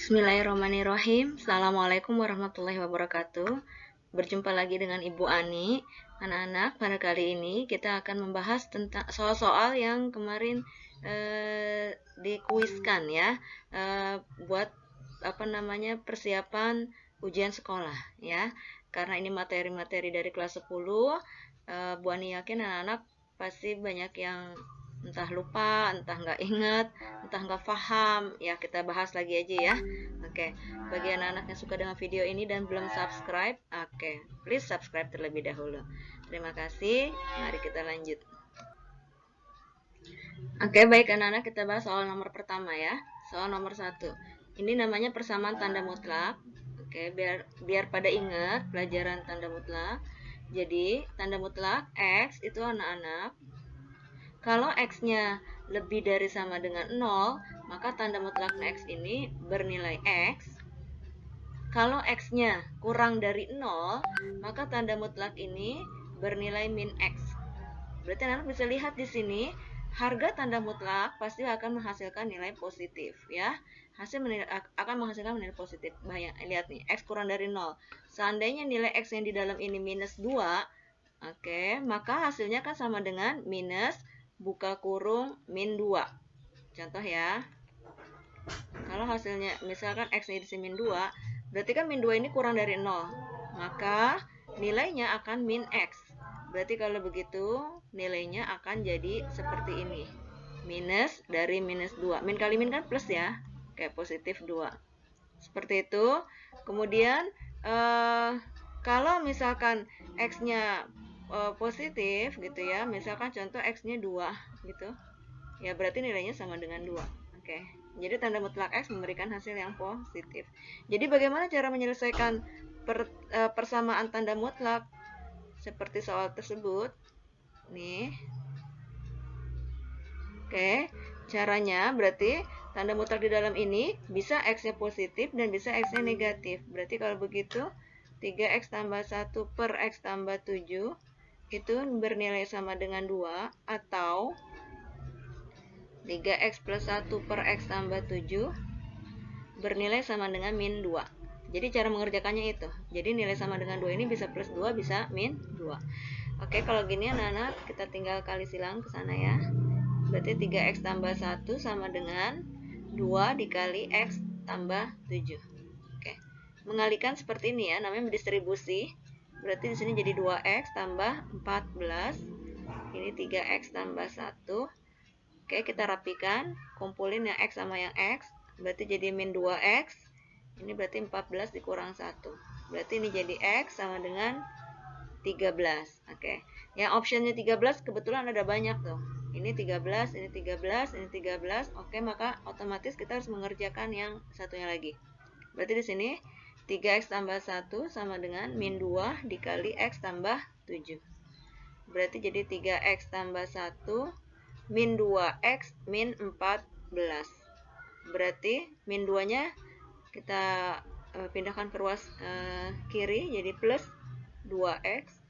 Bismillahirrahmanirrahim. Assalamualaikum warahmatullahi wabarakatuh. Berjumpa lagi dengan Ibu Ani. Anak-anak, pada kali ini kita akan membahas tentang soal-soal yang kemarin dikuiskan ya, buat persiapan ujian sekolah ya. Karena ini materi-materi dari kelas 10, Bu Ani yakin anak-anak pasti banyak yang entah lupa, entah nggak inget, entah nggak paham. Ya, kita bahas lagi aja ya. Oke, bagi anak-anak yang suka dengan video ini dan belum subscribe, please subscribe terlebih dahulu. Terima kasih. Mari kita lanjut. Baik anak-anak, kita bahas soal nomor pertama ya. Soal nomor 1. Ini namanya persamaan tanda mutlak. Biar pada ingat pelajaran tanda mutlak. Jadi, tanda mutlak X itu anak-anak, kalau X-nya lebih dari sama dengan 0, maka tanda mutlak X ini bernilai X. Kalau X-nya kurang dari 0, maka tanda mutlak ini bernilai min X. Berarti anak bisa lihat di sini, harga tanda mutlak pasti akan menghasilkan nilai positif ya. Akan menghasilkan nilai positif. Lihat nih, X kurang dari 0. Seandainya nilai X yang di dalam ini minus 2, maka hasilnya kan sama dengan minus buka kurung min 2. Contoh ya. Kalau hasilnya misalkan X-nya di sini min 2, berarti kan min 2 ini kurang dari 0. Maka nilainya akan min X. Berarti kalau begitu nilainya akan jadi seperti ini. Minus dari minus 2. Min kali min kan plus ya. Positif 2. Seperti itu. Kemudian kalau misalkan X-nya positif gitu ya, misalkan contoh X-nya 2 gitu ya, berarti nilainya sama dengan 2. Jadi tanda mutlak X memberikan hasil yang positif. Jadi bagaimana cara menyelesaikan persamaan tanda mutlak seperti soal tersebut nih? Caranya berarti tanda mutlak di dalam ini bisa X-nya positif dan bisa X-nya negatif. Berarti kalau begitu 3X tambah 1 per X tambah 7 itu bernilai sama dengan 2, atau 3X plus 1 per X tambah 7 bernilai sama dengan min 2. Jadi cara mengerjakannya itu. Jadi nilai sama dengan 2 ini bisa plus 2, bisa min 2. Kalau gini anak-anak, kita tinggal kali silang ke sana ya. Berarti 3X tambah 1 sama dengan 2 dikali X tambah 7. Mengalikan seperti ini ya, namanya mendistribusi. Berarti di sini jadi 2X tambah 14. Ini 3X tambah 1. Kita rapikan, kumpulin yang X sama yang X. Berarti jadi min 2X. Ini berarti 14 dikurang 1. Berarti ini jadi X sama dengan 13. Yang optionnya 13 kebetulan ada banyak tuh. Ini 13, ini 13, ini 13. Maka otomatis kita harus mengerjakan yang satunya lagi. Berarti di sini 3X tambah 1 sama dengan min 2 dikali X tambah 7. Berarti jadi 3X tambah 1 min 2X min 14. Berarti min 2-nya kita pindahkan ke ruas kiri, jadi plus 2X.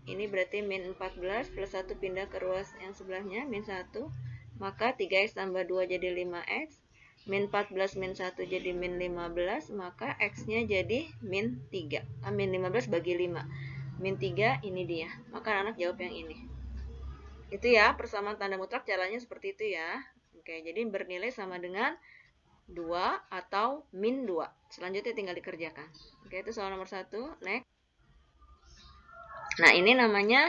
Ini berarti min 14 plus 1 pindah ke ruas yang sebelahnya, min 1. Maka 3X tambah 2 jadi 5X. Min 14 min 1 jadi min 15, maka X-nya jadi min 3. Min 15 bagi 5. Min 3 ini dia. Maka anak jawab yang ini. Itu ya, persamaan tanda mutlak caranya seperti itu ya. Jadi bernilai sama dengan 2 atau min 2. Selanjutnya tinggal dikerjakan. Itu soal nomor 1. Next. Nah, ini namanya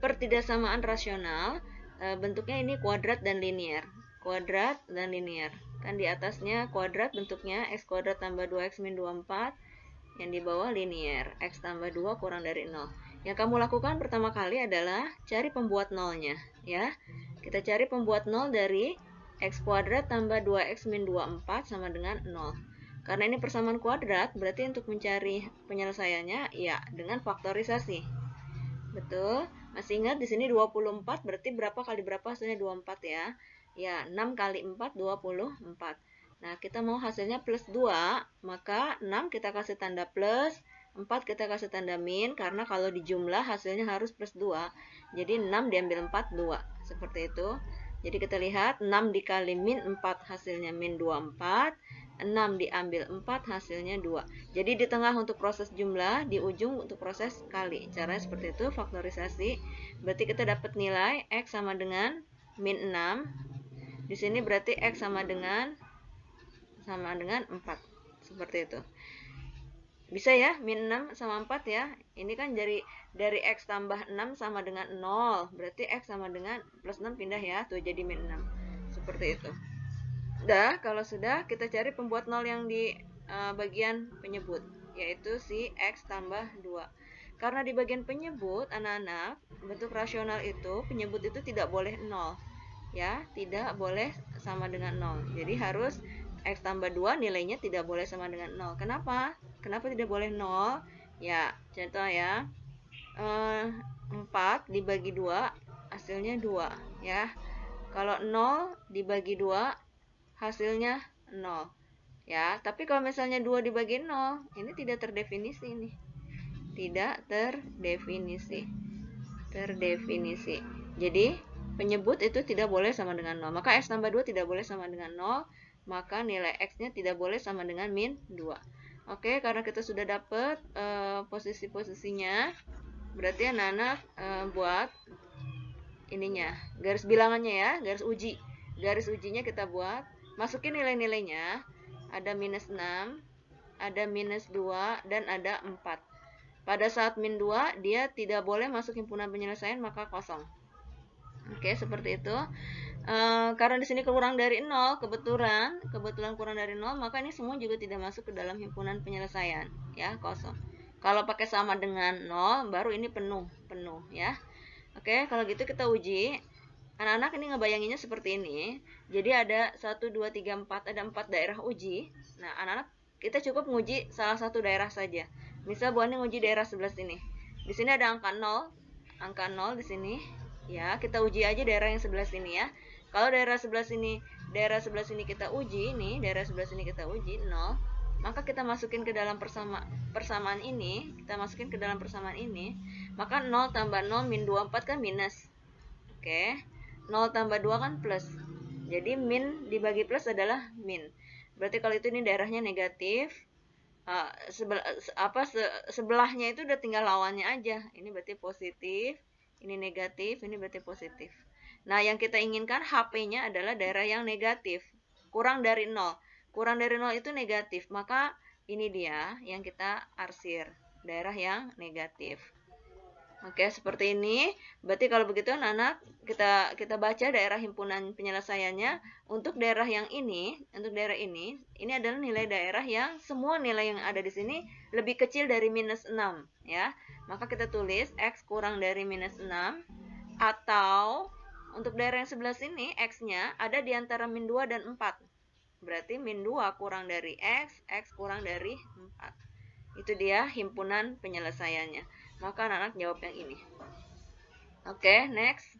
pertidaksamaan rasional. Bentuknya ini kuadrat dan linier. Kuadrat dan linier. Kan di atasnya kuadrat bentuknya X kuadrat tambah 2X min 24. Yang di bawah linier. X tambah 2 kurang dari 0. Yang kamu lakukan pertama kali adalah cari pembuat nolnya. Ya. Kita cari pembuat 0 dari X kuadrat tambah 2X min 24 sama dengan 0. Karena ini persamaan kuadrat, berarti untuk mencari penyelesaiannya ya dengan faktorisasi. Betul? Masih ingat di sini 24 berarti berapa kali berapa hasilnya 24 ya? Ya, 6 kali 4 24. Nah, kita mau hasilnya plus 2, maka 6 kita kasih tanda plus, 4 kita kasih tanda min, karena kalau di jumlah hasilnya harus plus 2. Jadi 6 diambil 4, 2. Seperti itu. Jadi kita lihat 6 dikali min 4 hasilnya min 24, 6 diambil 4 hasilnya 2. Jadi di tengah untuk proses jumlah, di ujung untuk proses kali. Caranya seperti itu, faktorisasi. Berarti kita dapat nilai X sama dengan min 6. Di sini berarti X sama dengan 4. Seperti itu. Bisa ya, min 6 sama 4 ya. Ini kan dari X tambah 6 sama dengan 0. Berarti X sama dengan plus 6 pindah ya. Tuh jadi min 6. Seperti itu. Udah, kalau sudah kita cari pembuat 0 yang di bagian penyebut. Yaitu si X tambah 2. Karena di bagian penyebut, anak-anak, bentuk rasional itu, penyebut itu tidak boleh 0. Ya, tidak boleh sama dengan 0. Jadi harus X tambah 2 nilainya tidak boleh sama dengan 0. Kenapa? Kenapa tidak boleh 0? Ya, contoh ya. 4 dibagi 2 hasilnya 2 ya. Kalau 0 dibagi 2 hasilnya 0 ya. Tapi kalau misalnya 2 dibagi 0, ini tidak terdefinisi nih. Tidak terdefinisi. Jadi penyebut itu tidak boleh sama dengan 0. Maka X tambah 2 tidak boleh sama dengan 0. Maka nilai X-nya tidak boleh sama dengan min 2. Oke, karena kita sudah dapat posisi-posisinya, berarti anak-anak buat ininya, garis bilangannya ya, garis uji. Garis ujinya kita buat, masukin nilai-nilainya. Ada minus 6, ada minus 2, dan ada 4. Pada saat min 2, dia tidak boleh masuk himpunan penyelesaian, maka kosong. Oke, seperti itu. Karena di sini kurang dari 0, kebetulan kurang dari 0, maka ini semua juga tidak masuk ke dalam himpunan penyelesaian, ya, kosong. Kalau pakai sama dengan 0, baru ini penuh ya. Oke, kalau gitu kita uji. Anak-anak ini ngebayanginnya seperti ini. Jadi ada 1, 2, 3, 4, ada 4 daerah uji. Nah, anak-anak kita cukup nguji salah satu daerah saja. Misal Bu Ani nguji daerah 11 ini. Di sini ada angka 0 di sini. Ya, kita uji aja daerah yang 11 ini ya. Kalau daerah 11 ini kita uji nih, daerah 11 ini kita uji 0, maka kita masukin ke dalam persamaan ini, maka 0 tambah 0 min 24 kan minus. Oke. 0 tambah 2 kan plus. Jadi min dibagi plus adalah min. Berarti kalau itu ini daerahnya negatif. Sebelahnya itu udah tinggal lawannya aja. Ini berarti positif, ini negatif, ini berarti positif. Nah, yang kita inginkan HP-nya adalah daerah yang negatif, kurang dari 0. Kurang dari 0 itu negatif, maka ini dia yang kita arsir, daerah yang negatif. Oke, seperti ini. Berarti kalau begitu anak-anak, kita baca daerah himpunan penyelesaiannya. Untuk daerah yang ini, ini adalah nilai daerah yang semua nilai yang ada di sini lebih kecil dari minus 6 ya. Maka kita tulis X kurang dari minus 6, atau untuk daerah yang 11 ini X-nya ada di antara min 2 dan 4. Berarti min 2 kurang dari X kurang dari 4. Itu dia himpunan penyelesaiannya. Maka anak-anak jawab yang ini. Oke, next.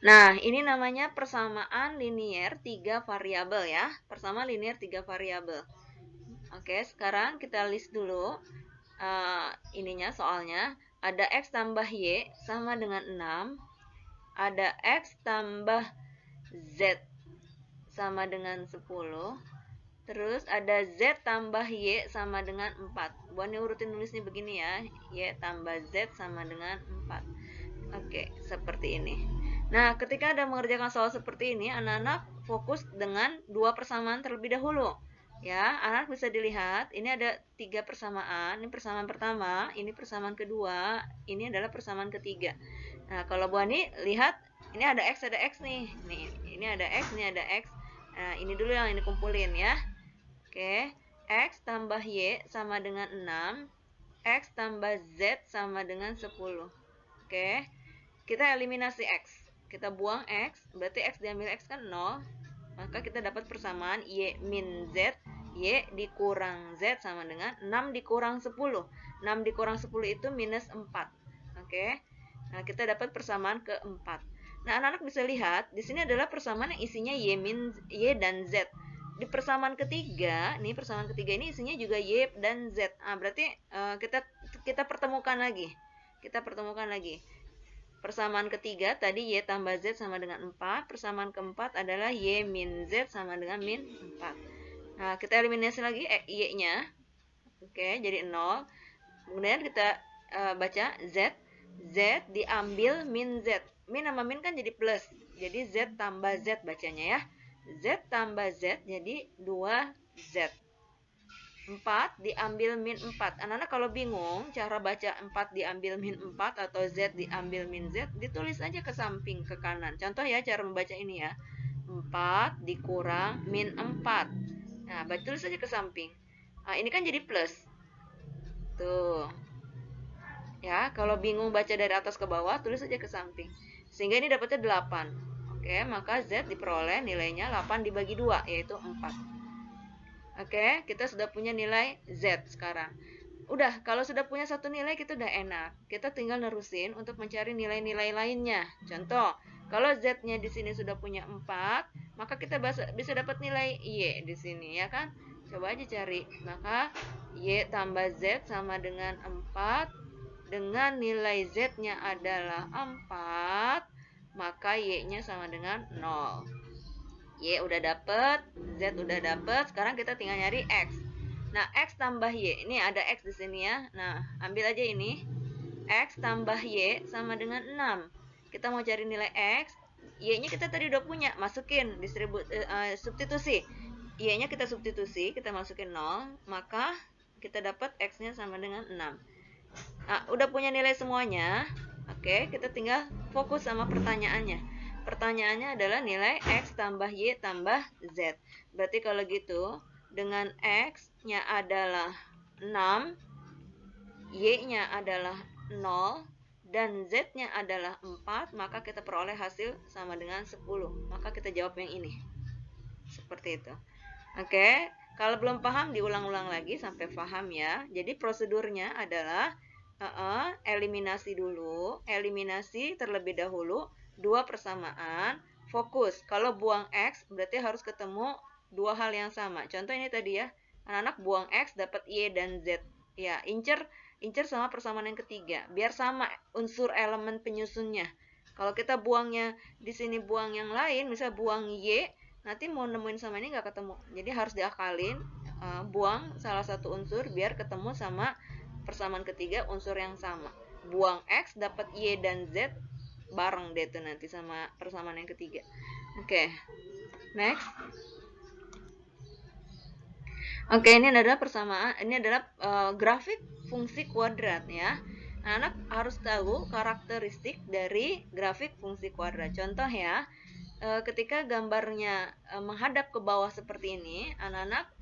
Nah, ini namanya persamaan linier 3 variabel ya. Persamaan linier 3 variabel. Oke, sekarang kita list dulu ininya soalnya. Ada X tambah Y sama dengan 6. Ada X tambah Z sama dengan 10. Terus ada Z tambah Y sama dengan 4. Bu Ani urutin nulisnya begini ya. Y tambah Z sama dengan 4. Oke, seperti ini. Nah, ketika ada mengerjakan soal seperti ini, anak-anak fokus dengan 2 persamaan terlebih dahulu. Ya, anak bisa dilihat, ini ada 3 persamaan. Ini persamaan pertama, ini persamaan kedua, ini adalah persamaan ketiga. Nah, kalau Bu Ani lihat, ini ada X nih. Nih, ini ada X, ini ada X. Nah, ini dulu yang ini kumpulin ya. Oke, X tambah Y sama dengan 6. X tambah Z sama dengan 10. Oke, kita eliminasi X. Kita buang X, berarti X diambil X kan 0. Maka kita dapat persamaan Y min Z. Y dikurang Z sama dengan 6 dikurang 10. 6 dikurang 10 itu minus 4. Oke. Nah, kita dapat persamaan keempat. Nah, anak-anak bisa lihat, di sini adalah persamaan yang isinya Y dan Z. Di persamaan ketiga ini isinya juga Y dan Z. Nah, berarti kita pertemukan lagi. Persamaan ketiga tadi Y tambah Z sama dengan 4. Persamaan keempat adalah Y min Z sama dengan min 4. Nah, kita eliminasi lagi Y-nya. Oke, jadi 0. Kemudian kita baca Z. Z diambil min Z. Min sama min kan jadi plus. Jadi Z tambah Z bacanya ya. Z tambah Z jadi 2Z. 4 diambil min 4. Anak-anak kalau bingung cara baca 4 diambil min 4 atau Z diambil min Z, ditulis aja ke samping ke kanan. Contoh ya cara membaca ini ya. 4 dikurang min 4. Nah, tulis aja ke samping. Nah, ini kan jadi plus. Tuh. Ya, kalau bingung baca dari atas ke bawah, tulis aja ke samping. Sehingga ini dapatnya 8. Oke, maka Z diperoleh nilainya 8 dibagi 2, yaitu 4. Oke, kita sudah punya nilai Z sekarang. Udah, kalau sudah punya satu nilai kita udah enak. Kita tinggal nerusin untuk mencari nilai-nilai lainnya. Contoh, kalau Z-nya di sini sudah punya 4, maka kita bisa dapat nilai Y di sini, ya kan? Coba aja cari. Maka Y tambah Z sama dengan 4. Dengan nilai Z-nya adalah 4, maka Y-nya sama dengan 0. Y udah dapet, Z udah dapet, sekarang kita tinggal nyari X. Nah, X tambah Y, ini ada X di sini ya. Nah, ambil aja ini. X tambah Y sama dengan 6. Kita mau cari nilai X, Y-nya kita tadi udah punya, masukin, substitusi. Y-nya kita substitusi, kita masukin 0, maka kita dapat X-nya sama dengan 6. Nah, udah punya nilai semuanya. Oke, kita tinggal fokus sama pertanyaannya. Pertanyaannya adalah nilai X tambah Y tambah Z. Berarti kalau gitu, dengan X-nya adalah 6, Y-nya adalah 0, dan Z-nya adalah 4, maka kita peroleh hasil sama dengan 10. Maka kita jawab yang ini. Seperti itu. Oke, kalau belum paham diulang-ulang lagi sampai paham ya. Jadi prosedurnya adalah eliminasi dulu, eliminasi terlebih dahulu, 2 persamaan, fokus. Kalau buang X berarti harus ketemu 2 hal yang sama. Contoh ini tadi ya, anak-anak buang X dapat Y dan Z. Ya, incer sama persamaan yang ketiga, biar sama unsur elemen penyusunnya. Kalau kita buangnya di sini buang yang lain, misal buang Y, nanti mau nemuin sama ini nggak ketemu. Jadi harus diakalin, buang salah satu unsur biar ketemu sama persamaan ketiga unsur yang sama. Buang X dapat Y dan Z, bareng deh tuh nanti sama persamaan yang ketiga. Oke, next. Oke, ini adalah persamaan, ini adalah grafik fungsi kuadrat ya. Anak harus tahu karakteristik dari grafik fungsi kuadrat. Contoh ya, ketika gambarnya menghadap ke bawah seperti ini, anak-anak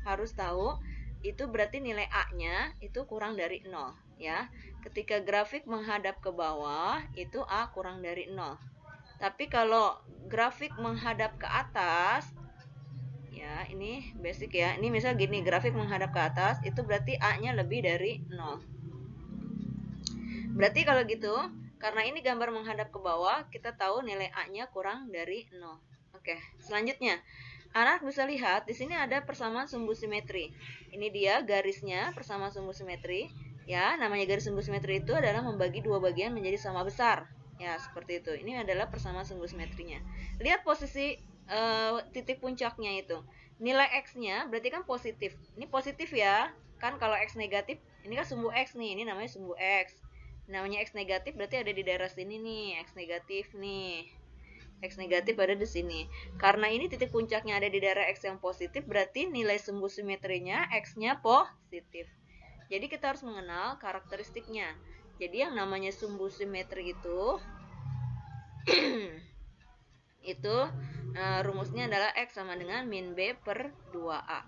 harus tahu itu berarti nilai A-nya itu kurang dari 0 ya. Ketika grafik menghadap ke bawah, itu A kurang dari 0. Tapi kalau grafik menghadap ke atas, ya ini basic ya. Ini misal gini, grafik menghadap ke atas, itu berarti A-nya lebih dari 0. Berarti kalau gitu, karena ini gambar menghadap ke bawah, kita tahu nilai A-nya kurang dari 0. Oke, selanjutnya. Anak bisa lihat, di sini ada persamaan sumbu simetri. Ini dia garisnya, persamaan sumbu simetri. Ya, namanya garis sumbu simetri itu adalah membagi dua bagian menjadi sama besar. Ya, seperti itu. Ini adalah persamaan sumbu simetrinya. Lihat posisi titik puncaknya itu. Nilai X-nya berarti kan positif. Ini positif ya. Kan kalau X negatif, ini kan sumbu X nih. Ini namanya sumbu X. Namanya X negatif berarti ada di daerah sini nih. X negatif nih. X negatif ada di sini. Karena ini titik puncaknya ada di daerah X yang positif, berarti nilai sumbu simetrinya X-nya positif. Jadi kita harus mengenal karakteristiknya. Jadi yang namanya sumbu simetri itu itu rumusnya adalah X sama dengan min B per 2A.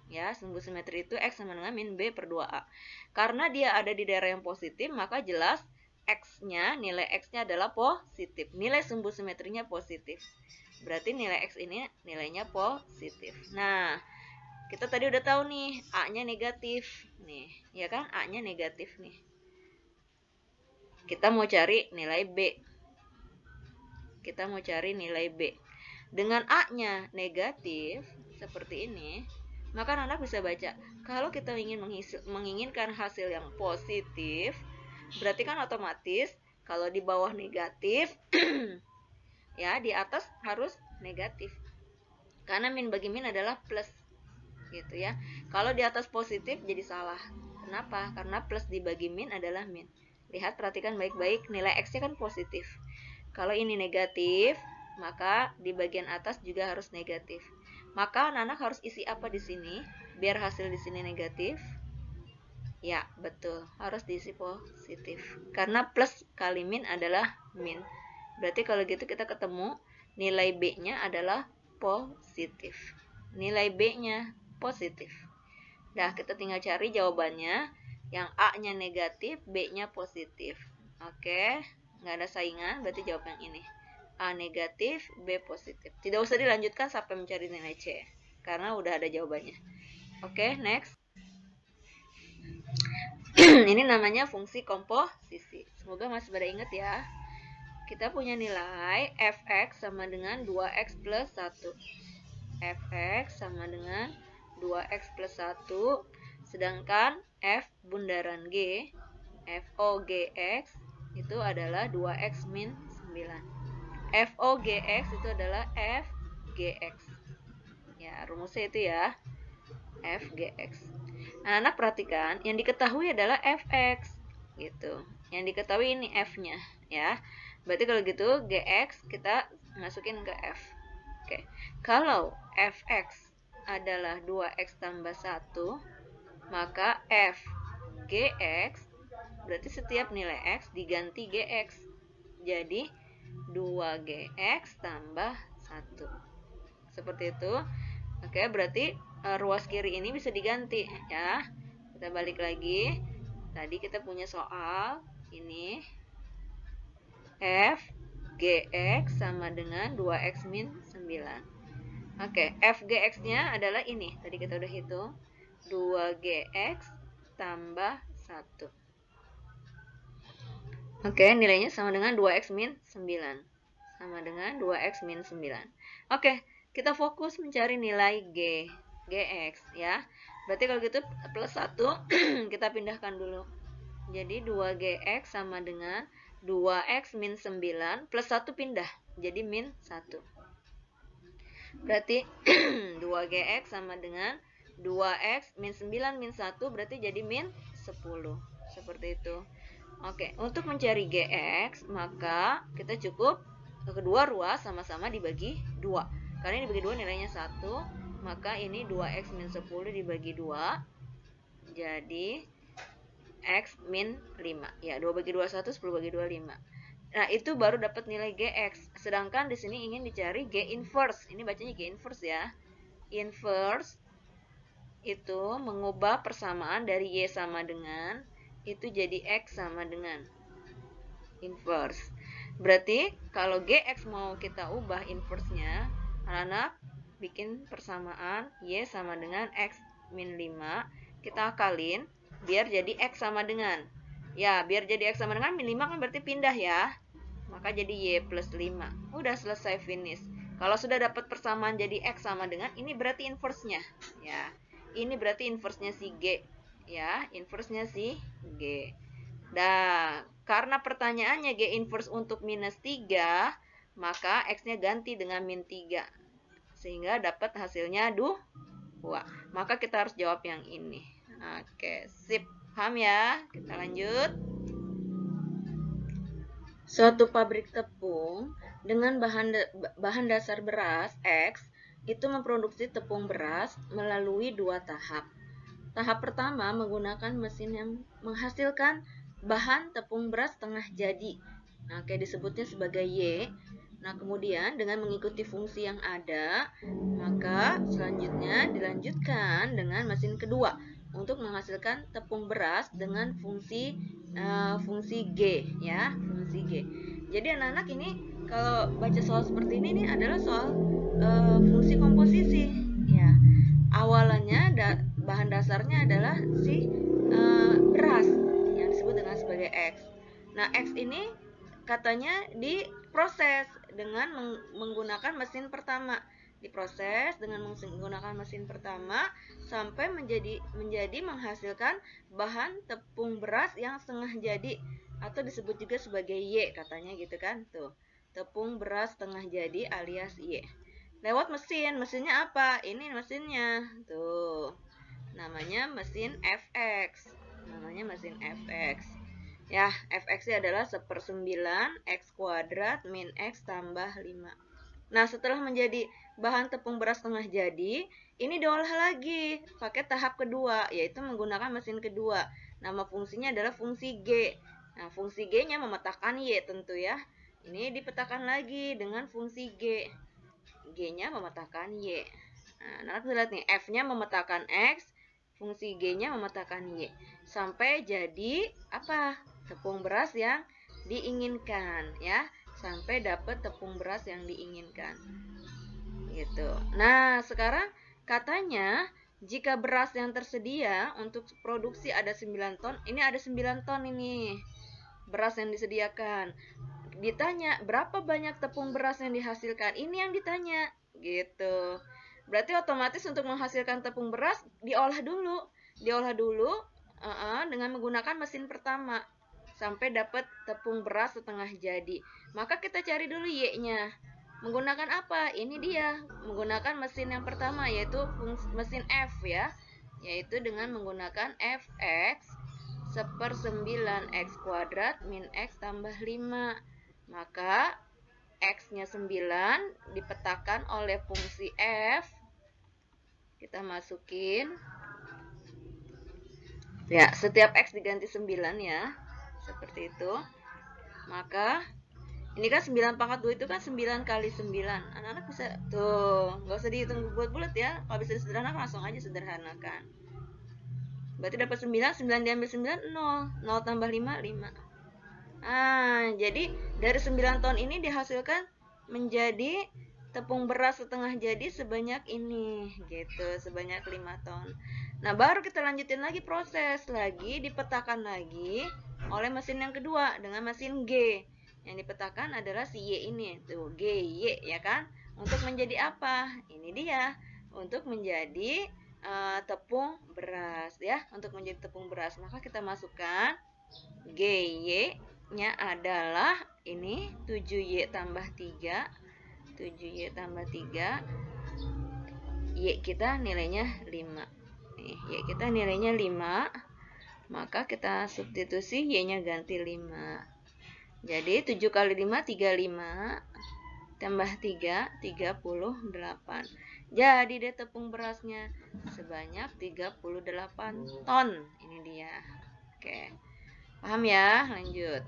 Ya, sumbu simetri itu X sama dengan min B per 2A. Karena dia ada di daerah yang positif, maka jelas X-nya, nilai X-nya adalah positif. Nilai sumbu simetrinya positif. Berarti nilai X ini nilainya positif. Nah, kita tadi udah tahu nih, A-nya negatif. Nih, ya kan? A-nya negatif nih. Kita mau cari nilai B. Kita mau cari nilai B. Dengan A-nya negatif, seperti ini, maka anak bisa baca, kalau kita ingin menginginkan hasil yang positif, berarti kan otomatis Kalau di bawah negatif, ya di atas harus negatif. Karena min bagi min adalah plus, gitu ya. Kalau di atas positif jadi salah. Kenapa? Karena plus dibagi min adalah min. Lihat, perhatikan baik-baik, nilai X-nya kan positif. Kalau ini negatif, maka di bagian atas juga harus negatif. Maka anak-anak harus isi apa di sini biar hasil di sini negatif? Ya, betul. Harus diisi positif. Karena plus kali min adalah min. Berarti kalau gitu kita ketemu nilai B-nya adalah positif. Nilai B-nya positif. Nah, kita tinggal cari jawabannya. Yang A-nya negatif, B-nya positif. Oke, nggak ada saingan, berarti jawab yang ini. A negatif, B positif. Tidak usah dilanjutkan sampai mencari nilai C, karena udah ada jawabannya. Oke, next. Ini namanya fungsi komposisi. Semoga masih pada ingat ya. Kita punya nilai fx sama dengan 2x plus 1. Fx sama dengan 2x plus 1. Sedangkan f bundaran G, FOGX itu adalah 2x min 9. FOGX itu adalah FGX. Ya, rumusnya itu ya. FGX. Anak-anak perhatikan, yang diketahui adalah fx gitu. Yang diketahui ini f-nya ya. Berarti kalau gitu gx kita masukin ke f. Oke. Kalau fx adalah 2x tambah 1, maka f gx berarti setiap nilai x diganti gx. Jadi 2gx tambah 1. Seperti itu. Oke, berarti ruas kiri ini bisa diganti ya. Kita balik lagi. Tadi kita punya soal ini f gx sama dengan 2x min 9. Oke, f gx-nya adalah ini. Tadi kita udah hitung 2gx tambah 1. Oke, nilainya sama dengan 2x min 9. Sama dengan 2x min 9. Oke, kita fokus mencari nilai gx ya. Berarti kalau gitu plus 1 kita pindahkan dulu. Jadi 2gx sama dengan 2x min 9 plus 1 pindah. Jadi min 1. Berarti 2gx sama dengan 2x min 9 min 1 berarti jadi min 10. Seperti itu. Oke, untuk mencari gx maka kita cukup kedua ruas sama-sama dibagi 2. Karena ini dibagi 2 nilainya 1, maka ini 2x min 10 dibagi 2 jadi x min 5. Ya, 2 bagi 2 1, 10 bagi 2 5. Nah, itu baru dapat nilai gx. Sedangkan di sini ingin dicari g inverse. Ini bacanya g inverse ya. Inverse itu mengubah persamaan dari y sama dengan itu jadi x sama dengan inverse. Berarti kalau gx mau kita ubah inverse-nya, anak-anak bikin persamaan y sama dengan x min 5, kita akalin biar jadi x sama dengan. Ya, biar jadi x sama dengan min 5 kan berarti pindah ya. Maka jadi y plus 5. Udah selesai, finish. Kalau sudah dapat persamaan jadi x sama dengan, ini berarti inverse-nya. Ya, ini berarti inverse-nya si g. Ya, inverse-nya si g. Nah, karena pertanyaannya g inverse untuk minus 3, maka x-nya ganti dengan min 3. Sehingga dapat hasilnya 2. Maka kita harus jawab yang ini. Oke, sip. Paham ya? Kita lanjut. Suatu pabrik tepung dengan bahan dasar beras X itu memproduksi tepung beras melalui 2 tahap. Tahap pertama menggunakan mesin yang menghasilkan bahan tepung beras setengah jadi. Nah, kayak disebutnya sebagai Y. Nah, kemudian dengan mengikuti fungsi yang ada, maka selanjutnya dilanjutkan dengan mesin kedua untuk menghasilkan tepung beras dengan fungsi G ya, fungsi G. Jadi anak-anak ini kalau baca soal seperti ini adalah soal fungsi komposisi ya. Awalannya bahan dasarnya adalah si beras yang disebut dengan sebagai X. Nah, X ini katanya diproses dengan menggunakan mesin pertama. Diproses dengan menggunakan mesin pertama sampai menjadi menghasilkan bahan tepung beras yang setengah jadi. atau disebut juga sebagai Y katanya gitu kan. Tuh, tepung beras setengah jadi alias Y. Lewat mesin, mesinnya apa? Ini mesinnya. Tuh, namanya mesin FX. Namanya mesin FX. Ya, FX-nya adalah 1/9 X kuadrat min X tambah 5. Nah, setelah menjadi bahan tepung beras setengah jadi, ini diolah lagi pakai tahap kedua, yaitu menggunakan mesin kedua. Nama fungsinya adalah fungsi G. Nah, fungsi G-nya memetakan Y tentu ya. Ini dipetakan lagi dengan fungsi G. G-nya memetakan Y. Nah, bisa lihat nih, F-nya memetakan X, fungsi G-nya memetakan Y. Sampai jadi apa? Tepung beras yang diinginkan ya. Sampai dapat tepung beras yang diinginkan. Gitu. Nah, sekarang katanya jika beras yang tersedia untuk produksi ada 9 ton, ini ada 9 ton ini beras yang disediakan. Ditanya berapa banyak tepung beras yang dihasilkan, ini yang ditanya gitu. Berarti otomatis untuk menghasilkan tepung beras diolah dulu dengan menggunakan mesin pertama sampai dapat tepung beras setengah jadi. Maka kita cari dulu Y-nya. Menggunakan apa? Ini dia, menggunakan mesin yang pertama, yaitu mesin F ya, yaitu dengan menggunakan Fx 1/9 X kuadrat min X tambah 5. Maka X-nya 9 dipetakan oleh fungsi F. Kita masukin. Ya, setiap X diganti 9 ya. Seperti itu. Maka ini kan 9 pangkat 2 itu kan 9 kali 9. Anak-anak bisa tuh, nggak usah dihitung bulat-bulat ya. Kalau bisa disederhanakan langsung aja sederhanakan. Berarti dapat 9, 9 diambil 9 0. 0 tambah 5 5. Jadi dari 9 ton ini dihasilkan menjadi tepung beras setengah jadi sebanyak ini gitu, sebanyak 5 ton. Nah, baru kita lanjutin lagi proses lagi, dipetakan lagi oleh mesin yang kedua dengan mesin G. Yang dipetakan adalah si Y ini, tuh GY ya kan? Untuk menjadi apa? Ini dia, untuk menjadi tepung beras ya, untuk menjadi tepung beras. Maka kita masukkan GY-nya adalah ini 7Y tambah 3. 7Y tambah 3. Y kita nilainya 5. Nih, Y kita nilainya 5. Maka kita substitusi Y-nya ganti 5. Jadi 7 kali 5 35 tambah 3 38. Jadi deh tepung berasnya sebanyak 38 ton. Ini dia. Oke. Paham ya? Lanjut.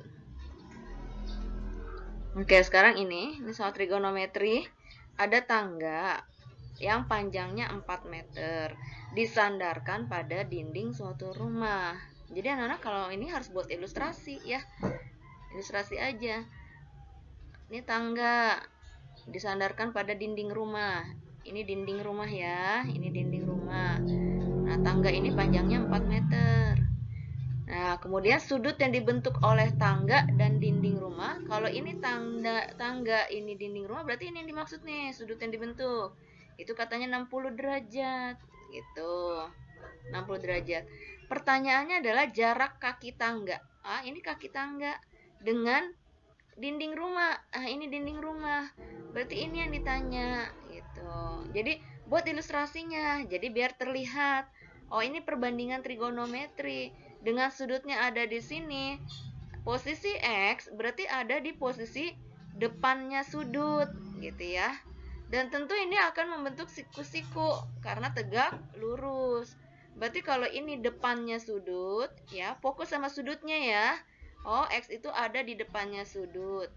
Oke, sekarang ini soal trigonometri. Ada tangga yang panjangnya 4 meter disandarkan pada dinding suatu rumah. Jadi anak-anak kalau ini harus buat ilustrasi ya. Ilustrasi aja. Ini tangga disandarkan pada dinding rumah. Ini dinding rumah ya, ini dinding rumah. Nah, tangga ini panjangnya 4 meter. Nah, kemudian sudut yang dibentuk oleh tangga dan dinding rumah. Kalau ini tangga, ini dinding rumah, berarti ini yang dimaksud nih, sudut yang dibentuk. Itu katanya 60 derajat, gitu. 60 derajat. Pertanyaannya adalah jarak kaki tangga. Ini kaki tangga dengan dinding rumah. Ini dinding rumah. Berarti ini yang ditanya, gitu. Jadi, buat ilustrasinya. Jadi biar terlihat. Ini perbandingan trigonometri. Dengan sudutnya ada di sini. Posisi X berarti ada di posisi depannya sudut, gitu ya. Dan tentu ini akan membentuk siku-siku karena tegak lurus. Berarti kalau ini depannya sudut, ya, fokus sama sudutnya ya. X itu ada di depannya sudut,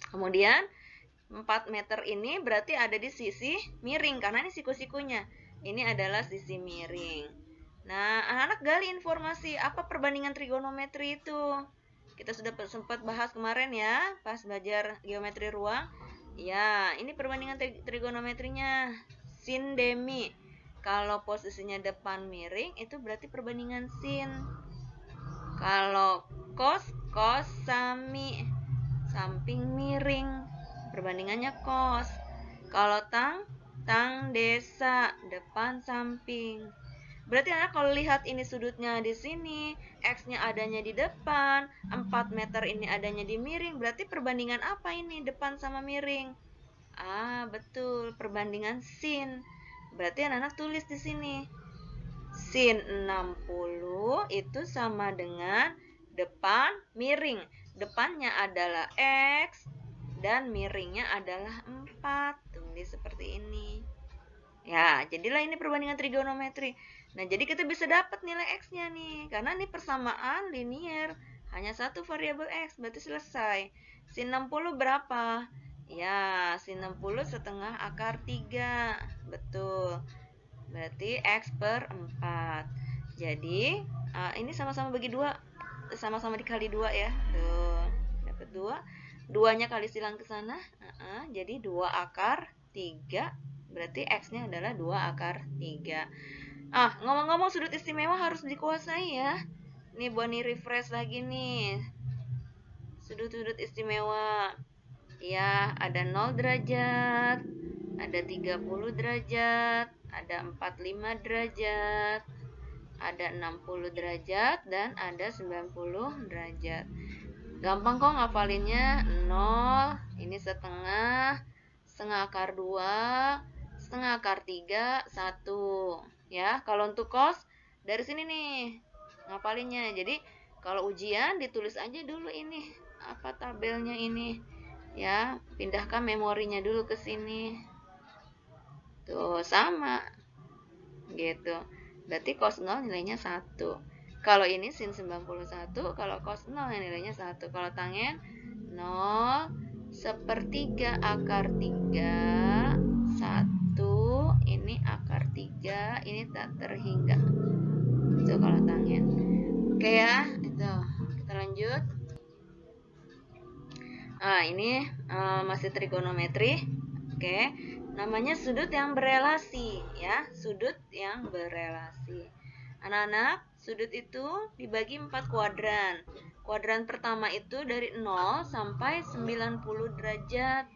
Kemudian 4 meter ini berarti ada di sisi miring karena ini siku-sikunya. Ini adalah sisi miring. Nah, anak-anak gali informasi apa perbandingan trigonometri itu. Kita sudah sempat bahas kemarin ya, pas belajar geometri ruang. Ya, ini perbandingan trigonometrinya. Sin demi. Kalau posisinya depan miring, itu berarti perbandingan sin. Kalau cos sami. Samping miring. Perbandingannya cos. Kalau tang desa. Depan samping. Berarti anak kalau lihat ini sudutnya di sini, X-nya adanya di depan, 4 meter ini adanya di miring, berarti perbandingan apa ini depan sama miring? Ah, betul, perbandingan sin. Berarti anak-anak tulis di sini. Sin 60 itu sama dengan depan miring. Depannya adalah X dan miringnya adalah 4. Tulis seperti ini. Ya, jadilah ini perbandingan trigonometri. Nah, jadi kita bisa dapat nilai X-nya nih. Karena ini persamaan linier. Hanya satu variabel X, berarti selesai. Sin 60 berapa? Ya, sin 60 setengah akar 3. Betul. Berarti X per 4. Jadi, ini sama-sama bagi 2. Sama-sama dikali 2 ya. Tuh, dapat 2. 2-nya kali silang ke sana. Jadi 2 akar 3. Berarti X-nya adalah 2 akar 3. Ngomong-ngomong sudut istimewa harus dikuasai ya. Nih, Boni refresh lagi nih. Sudut-sudut istimewa. Ya, ada 0 derajat, ada 30 derajat, ada 45 derajat, ada 60 derajat, dan ada 90 derajat. Gampang kok ngafalinnya. 0, ini setengah, setengah akar 2, setengah akar 3, 1. Ya, kalau untuk cos, dari sini nih ngafalinnya. Jadi, kalau ujian ditulis aja dulu ini, apa tabelnya ini. Ya, pindahkan memorinya dulu ke sini. Tuh, sama. Gitu. Berarti cos 0 nilainya 1. Kalau ini sin 91, kalau cos 0 nilainya 1. Kalau tangen 0 sepertiga akar 3, 1, ini akar 3, ini tak terhingga. Itu kalau tangen. Oke ya, itu. Kita lanjut. Ini masih trigonometri. Oke, namanya sudut yang berelasi ya, sudut yang berelasi. Anak-anak, sudut itu dibagi 4 kuadran. Kuadran pertama itu dari 0 sampai 90 derajat.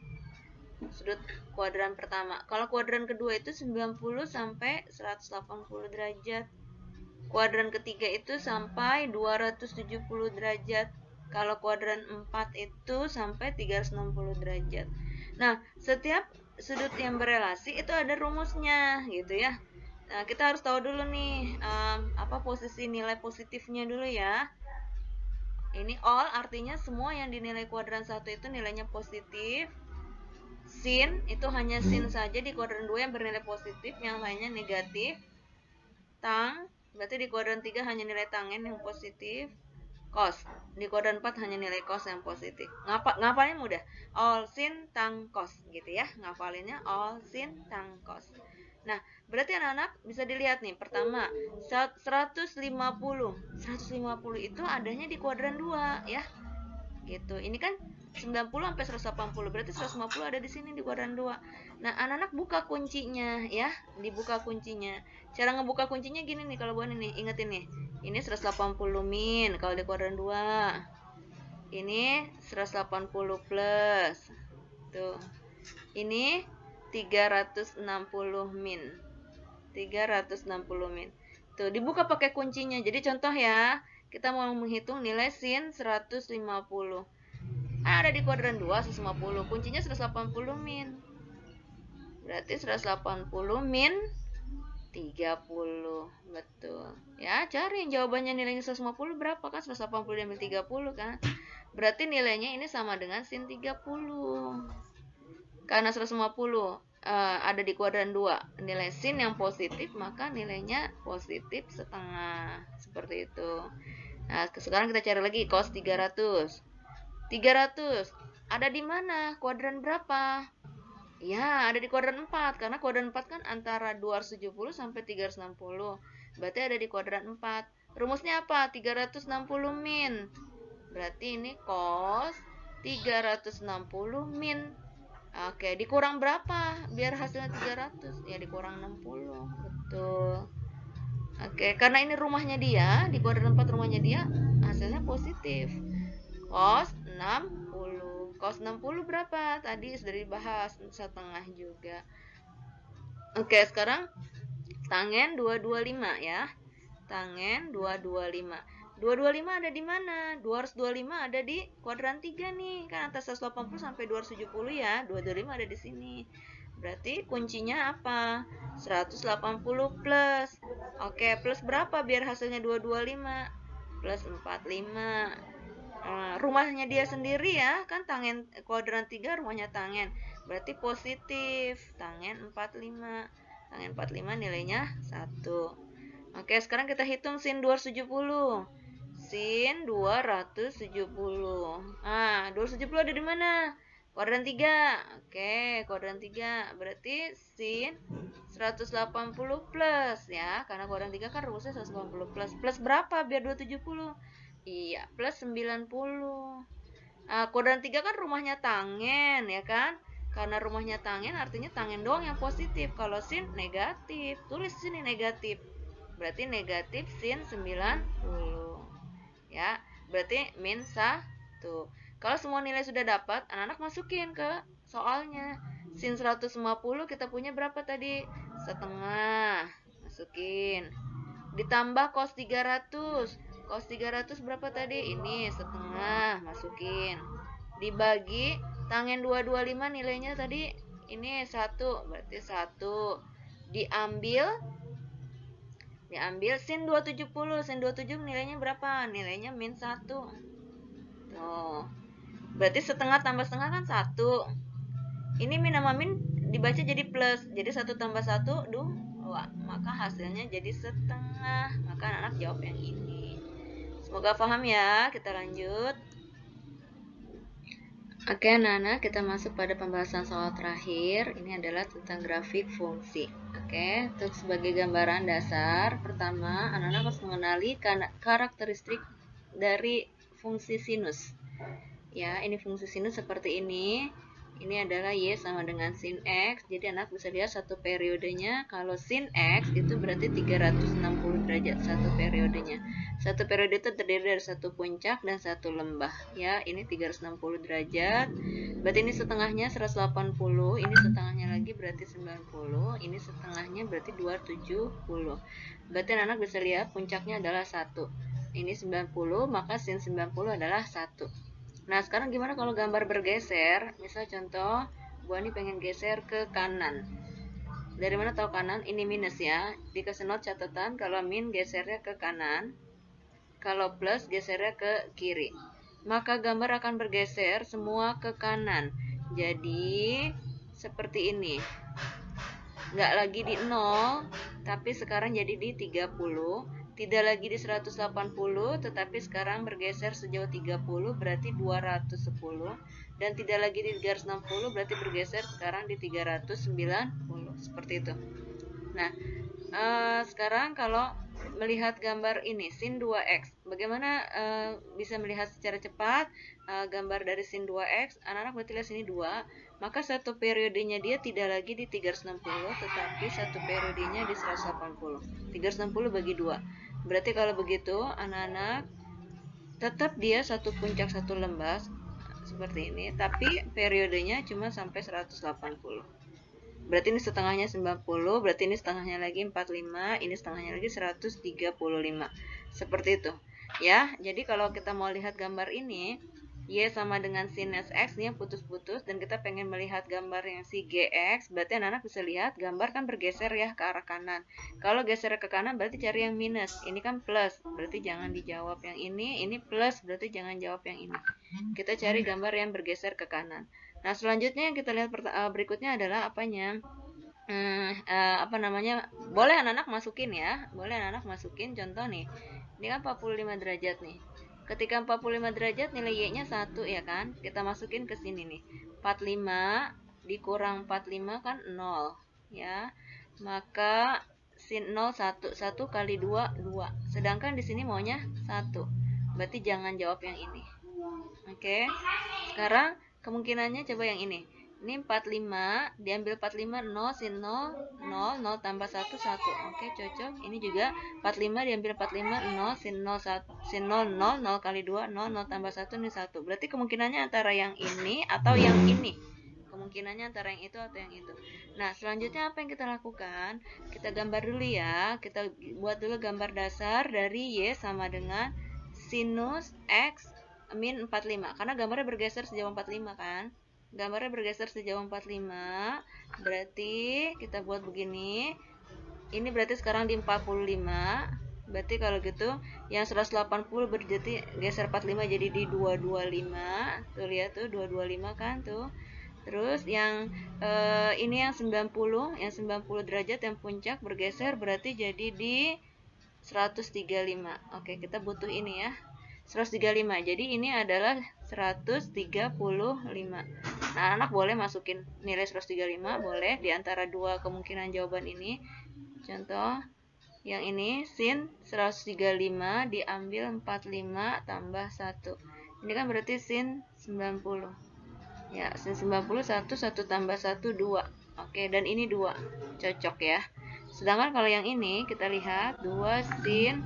Sudut kuadran pertama. Kalau kuadran kedua itu 90 sampai 180 derajat. Kuadran ketiga itu sampai 270 derajat. Kalau kuadran 4 itu sampai 360 derajat. Nah, setiap sudut yang berelasi itu ada rumusnya gitu ya. Nah, kita harus tahu dulu nih apa posisi nilai positifnya dulu ya. Ini all artinya semua yang dinilai kuadran 1 itu nilainya positif. Sin itu hanya sin saja di kuadran 2 yang bernilai positif, yang lainnya negatif. Tang berarti di kuadran 3 hanya nilai tangen yang positif. Cos di kuadran 4 hanya nilai cos yang positif. Ngapalnya mudah. All sin tang cos gitu ya. Ngapalinnya all sin tang cos. Nah, berarti anak-anak bisa dilihat nih. Pertama, 150. 150 itu adanya di kuadran 2 ya. Gitu. Ini kan 90 sampai 180. Berarti 150 ada di sini di kuadran 2. Nah, anak-anak buka kuncinya ya. Dibuka kuncinya. Cara ngebuka kuncinya gini nih kalau buat ini. Ingetin nih. Ini 180 min kalau di kuadran 2. Ini 180 plus. Tuh. Ini 360 min. 360 min. Tuh, dibuka pakai kuncinya. Jadi contoh ya, kita mau menghitung nilai sin 150. Ada di kuadran 2 150. Kuncinya 180 min. Berarti 180 min 30. Betul. Ya, cari jawabannya nilainya 150 berapa kan? 180 diambil 30 kan? Berarti nilainya ini sama dengan sin 30. Karena 150 ada di kuadran 2, nilai sin yang positif, maka nilainya positif setengah. Seperti itu. Nah, sekarang kita cari lagi cos 300. 300 ada di mana? Kuadran berapa? Ya, ada di kuadran 4. Karena kuadran 4 kan antara 270 sampai 360. Berarti ada di kuadran 4. Rumusnya apa? 360 min. Berarti ini cos 360 min. Oke, dikurang berapa? Biar hasilnya 300. Ya, dikurang 60. Betul. Oke, karena ini rumahnya dia, di kuadran 4 rumahnya dia, hasilnya positif. Cos 60. Cos 60 berapa? Tadi sudah dibahas, setengah juga. Oke, sekarang Tangen 225 ya. Tangen 225. 225 ada di mana? 225 ada di kuadran 3 nih. Kan atas 180 sampai 270 ya. 225 ada di sini. Berarti kuncinya apa? 180 plus. Oke, plus berapa biar hasilnya 225? Plus 45. Rumahnya dia sendiri ya, kan tangen kuadran 3 rumahnya tangen. Berarti positif. Tangen 45. Tangen 45 nilainya 1. Oke, sekarang kita hitung sin 270. Sin 270. 270 ada di mana? Kuadran 3. Oke, kuadran 3. Berarti sin 180 plus ya. Karena kuadran 3 kan rumusnya 180 plus. Plus berapa biar 270? Iya, plus 90. Kuadran 3 kan rumahnya tangen ya kan? Karena rumahnya tangen artinya tangen doang yang positif. Kalau sin negatif. Tulis sini negatif. Berarti negatif sin 90. Ya, berarti min 1. Kalau semua nilai sudah dapat, anak-anak masukin ke soalnya. Sin 150 kita punya berapa tadi? Setengah. Masukin. Ditambah cos 300. Cos 300 berapa tadi? Ini setengah. Masukin. Dibagi tangen 225 nilainya tadi ini 1. Berarti 1. Diambil sin 270. Sin 270 nilainya berapa? Nilainya min 1. Tuh. Berarti setengah tambah setengah kan 1. Ini min sama min dibaca jadi plus. Jadi 1 tambah 1 2. Maka hasilnya jadi setengah. Maka anak jawab yang ini. Semoga paham ya. Kita lanjut. Oke anak-anak, kita masuk pada pembahasan soal terakhir. Ini adalah tentang grafik fungsi. Oke, untuk sebagai gambaran dasar, pertama anak-anak harus mengenali karakteristik dari fungsi sinus. Ya, ini fungsi sinus seperti ini. Ini adalah Y sama dengan sin X. Jadi anak bisa lihat satu periodenya. Kalau sin X itu berarti 360 derajat satu periodenya. Satu periode itu terdiri dari satu puncak dan satu lembah. Ya, ini 360 derajat. Berarti ini setengahnya 180. Ini setengahnya lagi berarti 90. Ini setengahnya berarti 270. Berarti anak bisa lihat puncaknya adalah 1. Ini 90, maka sin 90 adalah 1. Nah, sekarang gimana kalau gambar bergeser? Misal contoh, gua nih pengen geser ke kanan. Dari mana tahu kanan? Ini minus ya. Dikasih note catatan kalau min gesernya ke kanan. Kalau plus gesernya ke kiri. Maka gambar akan bergeser semua ke kanan. Jadi, seperti ini. Nggak lagi di 0, tapi sekarang jadi di 30. Tidak lagi di 180, tetapi sekarang bergeser sejauh 30, berarti 210. Dan tidak lagi di 360, berarti bergeser sekarang di 390. Seperti itu. Nah, sekarang kalau melihat gambar ini, sin 2x. Bagaimana bisa melihat secara cepat gambar dari sin 2x? Anak-anak berarti lihat sini 2. Maka satu periodenya dia tidak lagi di 360, tetapi satu periodenya di 180. 360 bagi 2. Berarti kalau begitu, anak-anak tetap dia satu puncak satu lembah seperti ini, tapi periodenya cuma sampai 180. Berarti ini setengahnya 90, berarti ini setengahnya lagi 45, ini setengahnya lagi 135. Seperti itu. Ya, jadi kalau kita mau lihat gambar ini, Y sama dengan sinus X nih yang putus-putus, dan kita pengen melihat gambar yang si GX, berarti anak-anak bisa lihat gambar kan bergeser ya ke arah kanan. Kalau geser ke kanan berarti cari yang minus, ini kan plus, berarti jangan dijawab yang ini plus, berarti jangan jawab yang ini. Kita cari gambar yang bergeser ke kanan. Nah, selanjutnya yang kita lihat berikutnya adalah apanya? Boleh anak-anak masukin ya. Boleh anak-anak masukin contoh nih. Ini kan 45 derajat nih. Ketika 45 derajat nilai Y-nya 1 ya kan? Kita masukin ke sini nih. 45 dikurang 45 kan 0 ya. Maka sin 0 1. 1 kali 2 2. Sedangkan di sini maunya 1. Berarti jangan jawab yang ini. Oke. Sekarang kemungkinannya coba yang ini. Ini 45, diambil 45, 0, sin 0, 0, 0 tambah 1, 1. Oke, cocok. Ini juga 45, diambil 45, 0, sin 0, 0, 0 kali 2, 0, 0 tambah 1, ini 1. Berarti kemungkinannya antara yang ini atau yang ini. kemungkinannya antara yang itu atau yang itu. Nah, selanjutnya apa yang kita lakukan? Kita gambar dulu ya. Kita buat dulu gambar dasar dari Y sama dengan sinus X min 45. Karena gambarnya bergeser sejauh 45 kan. Gambarnya bergeser sejauh 45. Berarti kita buat begini. Ini berarti sekarang di 45. Berarti kalau gitu yang 180 berarti geser 45 jadi di 225. Tuh lihat tuh 225 kan tuh. Terus yang ini yang 90 derajat yang puncak bergeser berarti jadi di 135. Oke, kita butuh ini ya. 135. Jadi ini adalah 135. Nah, anak boleh masukin nilai 135, boleh di antara dua kemungkinan jawaban ini. Contoh yang ini sin 135 diambil 45 tambah 1. Ini kan berarti sin 90. Ya, sin 90 1 tambah 1 2. Oke, dan ini 2. Cocok ya. Sedangkan kalau yang ini kita lihat 2 sin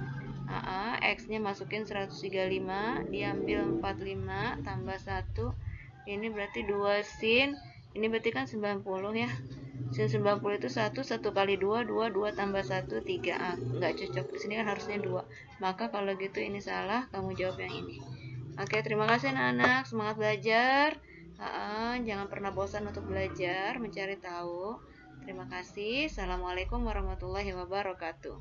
X-nya masukin 135 diambil 45 tambah 1. Ini berarti 2 sin. Ini berarti kan 90 ya. Sin 90 itu 1 kali 2 2 tambah 1 3. Enggak cocok. Di sini kan harusnya 2. Maka kalau gitu ini salah, kamu jawab yang ini. Oke, terima kasih anak-anak. Semangat belajar. Jangan pernah bosan untuk belajar, mencari tahu. Terima kasih. Assalamualaikum warahmatullahi wabarakatuh.